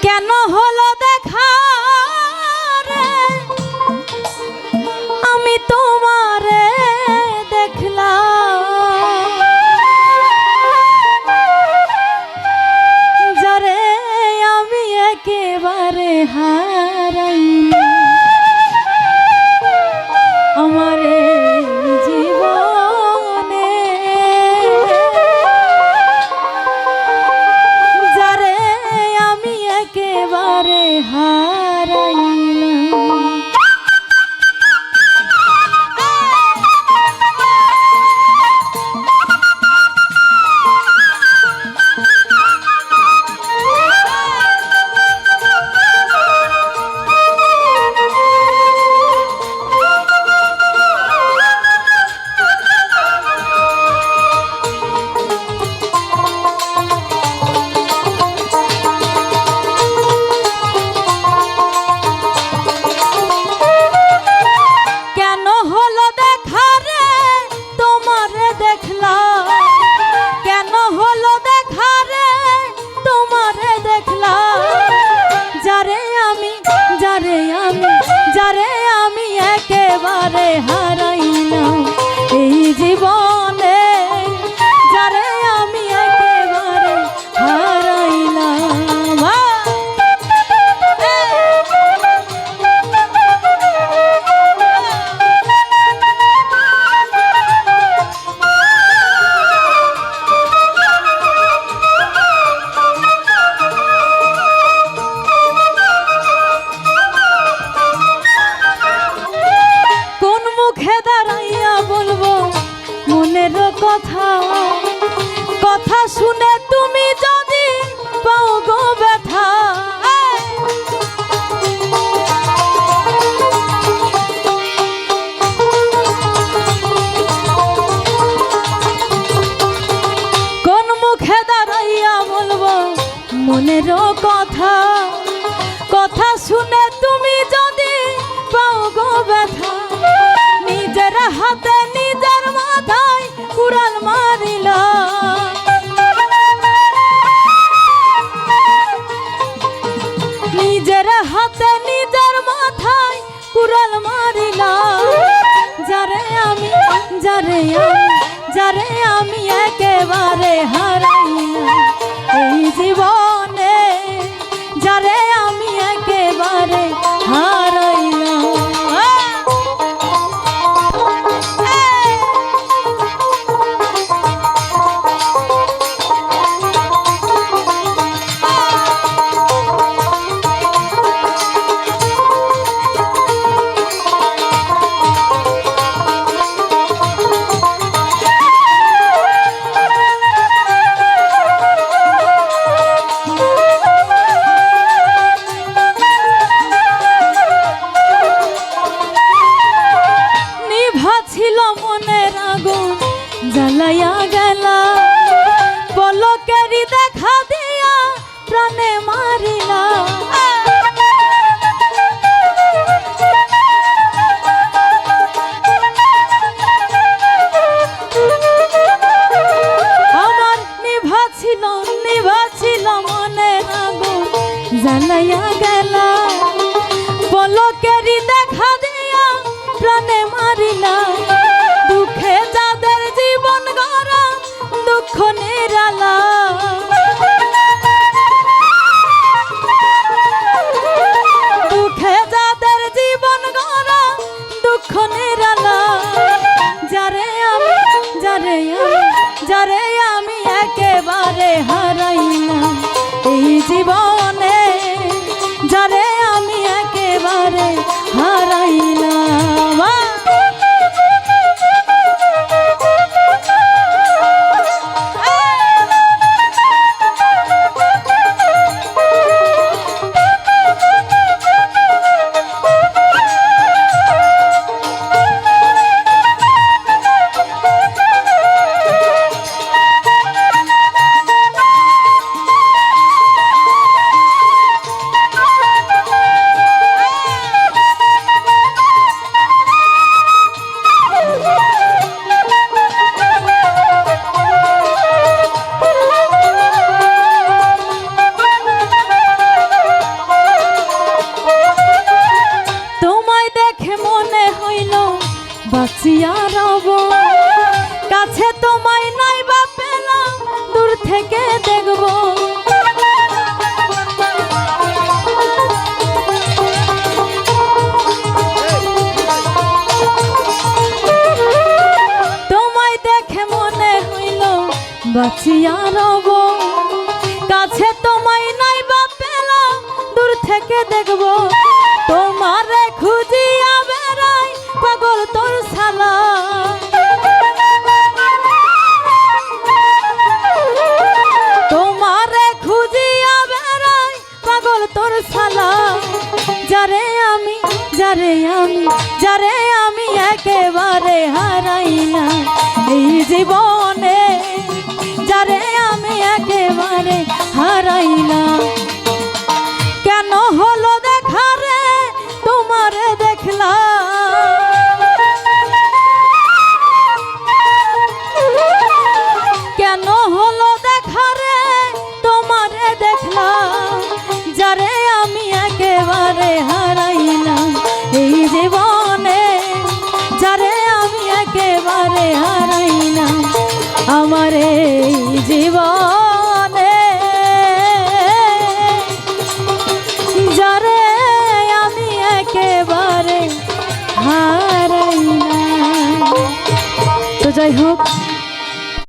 কেন হলো দেখা রে, আমি তোমারে দেখলাম, যারে আমি একেবারে হারাইলাম। আমারে জীবনে যারে আমি একেবারে হারাইলাম। যারে আমি একেবারে হারাইলাম এই জীবনে, যারে আমি একেবারে হারাইলাম। কথা কথা শুনে তুমি যদি পাও গো ব্যথা, কোন মুখে দাঁড়াইয়া বলবো মনের কথা, কথা শুনে তুমি যদি পাও গো ব্যথা, নিজের হাতে নিজের মাথায় কুড়াল মারিলা, নিজের হাতে নিজের মাথায় কুড়াল মারিলা, যারে আমি একেবারে হারাইলাম এই জীবনে, যারে আমি একেবারে হারাইলাম। জ্বালাইয়া গেলা পলকেরই দেখা দিয়া প্রাণে মারিলা, আমার নিভা ছিল মনের আগুন জ্বালাইয়া গেলা পলকেরই দেখা দিয়া প্রাণে মারিলা, দুঃখে যাদের জীবন গড়া দুঃখ নিরালা, দুঃখে যাদের জীবন গড়া দুঃখ নিরালা, যারে আমি একেবারে হারাইলাম এই জীবনে, যারে আমি একেবারে হারাইলাম। বাঁচিয়া রব কাছে তোমায় নাই বা পেলাম দূর থেকে দেখব তোমারে খুঁজিয়া বেড়াই পাগল তোর শালা তোমারে খুঁজিয়া বেড়াই পাগল তোর শালা যারে আমি একেবারে হারাইলাম এই জীবনে যারে আমি একেবারে হারাইলাম কেন হলো দেখা রে তোমারে দেখলাম কেন হলো দেখা রে তোমারে দেখলাম যারে আমি একেবারে হারাইলাম এই জীবনে যারে আমি একেবারে হারাইলাম আমার এই জীবনে যারে আমি একেবারে হারাইলাম। তো যাই হোক